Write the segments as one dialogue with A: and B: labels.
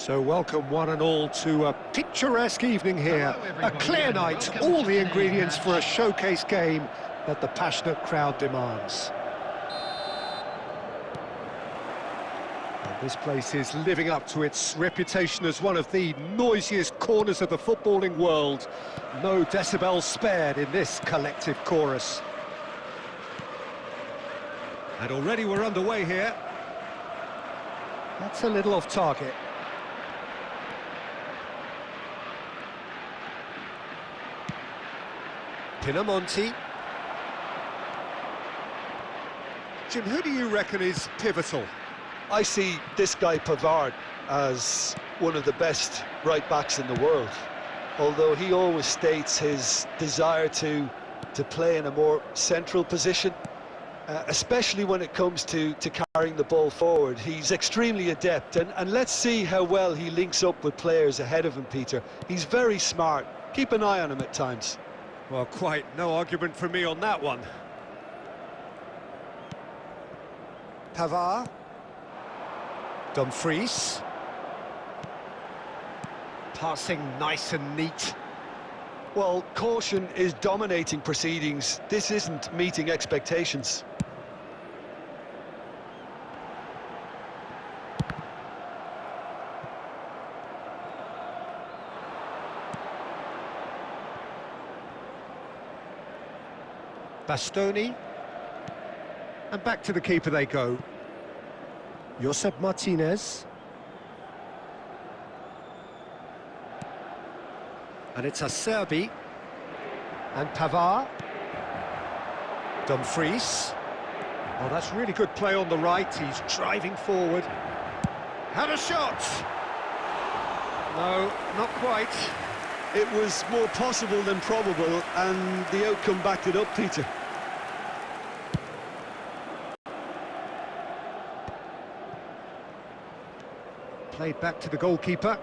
A: So welcome one and all to a picturesque evening here, a clear night, all the ingredients for a showcase game that the passionate crowd demands. And this place is living up to its reputation as one of the noisiest corners of the footballing world. No decibels spared in this collective chorus. And already we're underway here. That's a little off target. Pinamonti. Jim, who do you reckon is pivotal?
B: I see this guy Pavard as one of the best right-backs in the world, although he always states his desire to play in a more central position, especially when it comes to carrying the ball forward. He's extremely adept, and let's see how well he links up with players ahead of him, Peter. He's very smart. Keep an eye on him at times.
A: Well, quite no argument from me on that one. Pavard. Dumfries. Passing nice and neat.
B: Well, caution is dominating proceedings. This isn't meeting expectations.
A: Bastoni. And back to the keeper they go. Josep Martinez. And it's Acerbi. And Pavard. Dumfries. Oh, that's really good play on the right. He's driving forward. Had a shot! No, not quite.
B: It was more possible than probable, and the outcome backed it up, Peter.
A: Played back to the goalkeeper.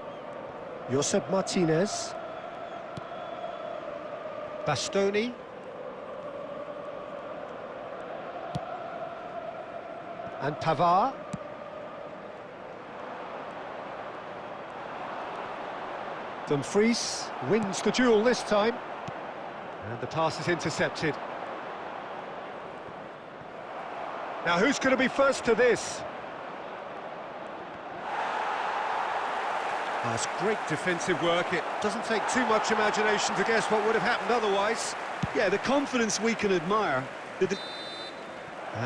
A: Josep Martinez. Bastoni. And Pavard. Dumfries wins the duel this time. And the pass is intercepted. Now who's going to be first to this? That's great defensive work. It doesn't take too much imagination to guess what would have happened otherwise.
B: Yeah, the confidence we can admire.
A: And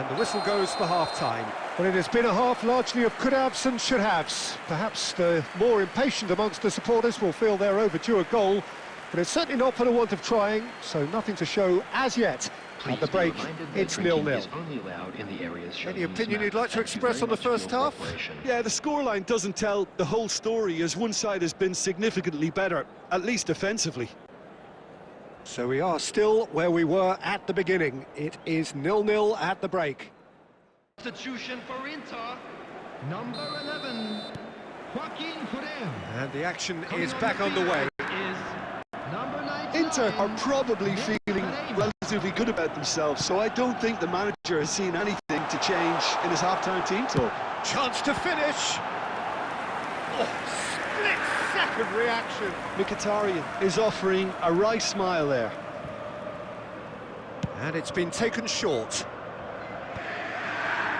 A: the whistle goes for half-time. Well, it has been a half largely of could-haves and should-haves. Perhaps the more impatient amongst the supporters will feel they're overdue a goal, but it's certainly not for the want of trying, so nothing to show as yet. At the break, it's 0-0. Any opinion you'd like to express on the first half?
B: Yeah, the scoreline doesn't tell the whole story, as one side has been significantly better, at least offensively.
A: So we are still where we were at the beginning. It is 0-0 at the break.
C: Substitution for Inter, number 11, Joaquin Furem.
A: And the action is back underway.
B: Inter are probably feeling relatively good about themselves, so I don't think the manager has seen anything to change in his half-time team talk.
A: Chance to finish. Oh, split-second reaction.
B: Mkhitaryan is offering a wry smile there.
A: And it's been taken short.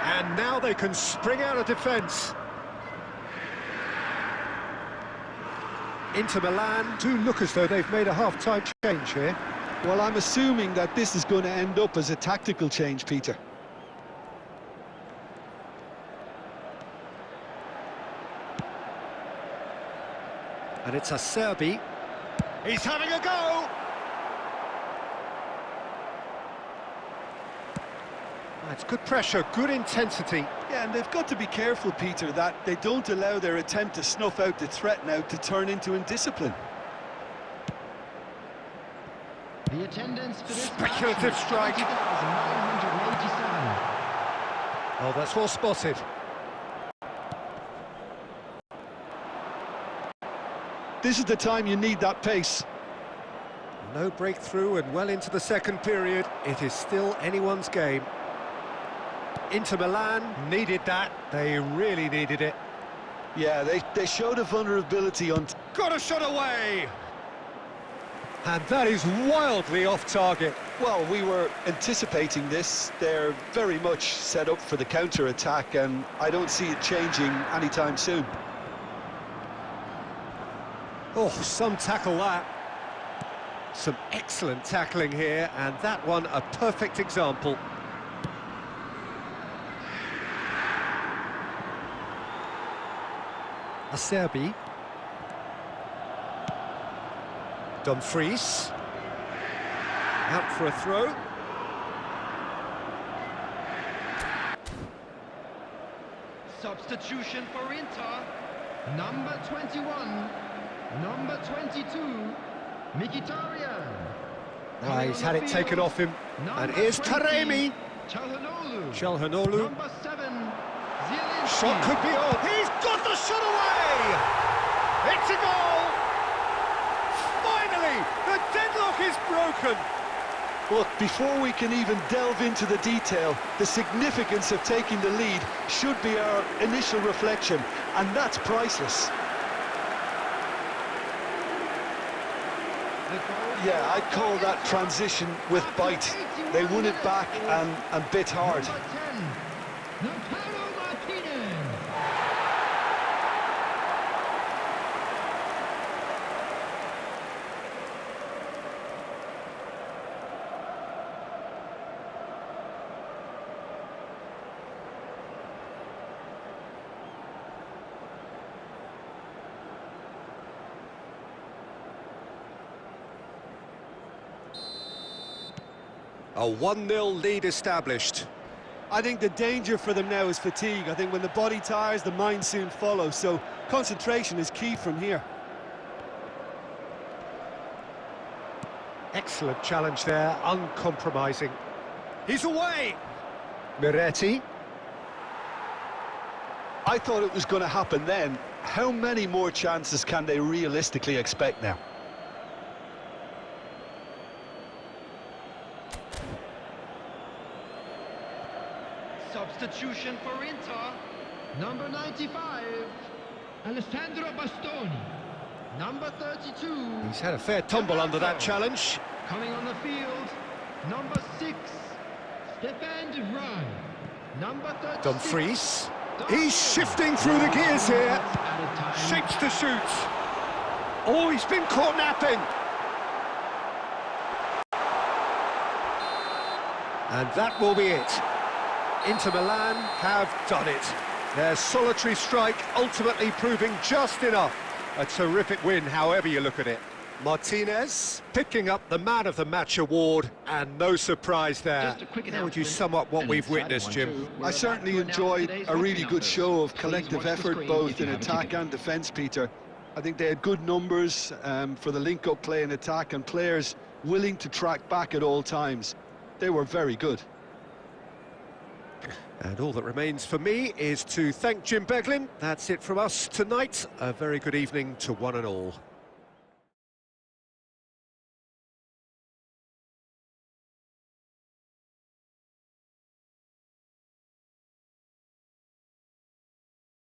A: And now they can spring out of defence. Inter Milan do look as though they've made a half-time change here.
B: Well, I'm assuming that this is going to end up as a tactical change, Peter.
A: And it's Acerbi. He's having a go! That's good pressure, good intensity.
B: Yeah, and they've got to be careful, Peter, that they don't allow their attempt to snuff out the threat now to turn into indiscipline.
C: The attendance for this
A: speculative strike.
C: 20,987.
A: Oh, that's well spotted.
B: This is the time you need that pace.
A: No breakthrough and well into the second period. It is still anyone's game. Inter Milan needed that. They really needed it.
B: Yeah, they showed a vulnerability on...
A: Got a shot away! And that is wildly off target.
B: Well, we were anticipating this. They're very much set up for the counter-attack, and I don't see it changing anytime soon.
A: Oh, some tackle that. Some excellent tackling here, and that one a perfect example. Acerbi. Dumfries. Out for a throw.
C: Substitution for Inter. Number 21. Number 22. Mkhitaryan.
A: He's had it taken off him. And here's Taremi. Çalhanoğlu.
C: Number 7. Zielinski.
A: Shot could be on. He's got the shot away! It's a goal! Finally, the deadlock is broken.
B: Look, before we can even delve into the detail, the significance of taking the lead should be our initial reflection, and that's priceless. Yeah, I'd call that transition with bite. They won it back and bit hard.
A: A 1-0 lead established.
B: I think the danger for them now is fatigue. I think when the body tires, the mind soon follows. So concentration is key from here.
A: Excellent challenge there, uncompromising. He's away! Miretti.
B: I thought it was going to happen then. How many more chances can they realistically expect now?
C: Substitution for Inter. Number 95. Alessandro Bastoni. Number 32.
A: He's had a fair tumble under that challenge.
C: Coming on the field. Number 6. Stefan de Vrij. Number 36.
A: Dumfries. He's shifting through the gears here. Shapes to shoot. Oh, he's been caught napping. And that will be it. Inter Milan have done it. Their solitary strike ultimately proving just enough. A terrific win, however you look at it. Martinez picking up the Man of the Match award, and no surprise there. How would you sum up what we've witnessed, Jim?
B: I certainly enjoyed a really good show of collective effort, both in attack and defence, Peter. I think they had good numbers for the link-up play in attack, and players willing to track back at all times. They were very good.
A: And all that remains for me is to thank Jim Beglin. That's it from us tonight. A very good evening to one and all.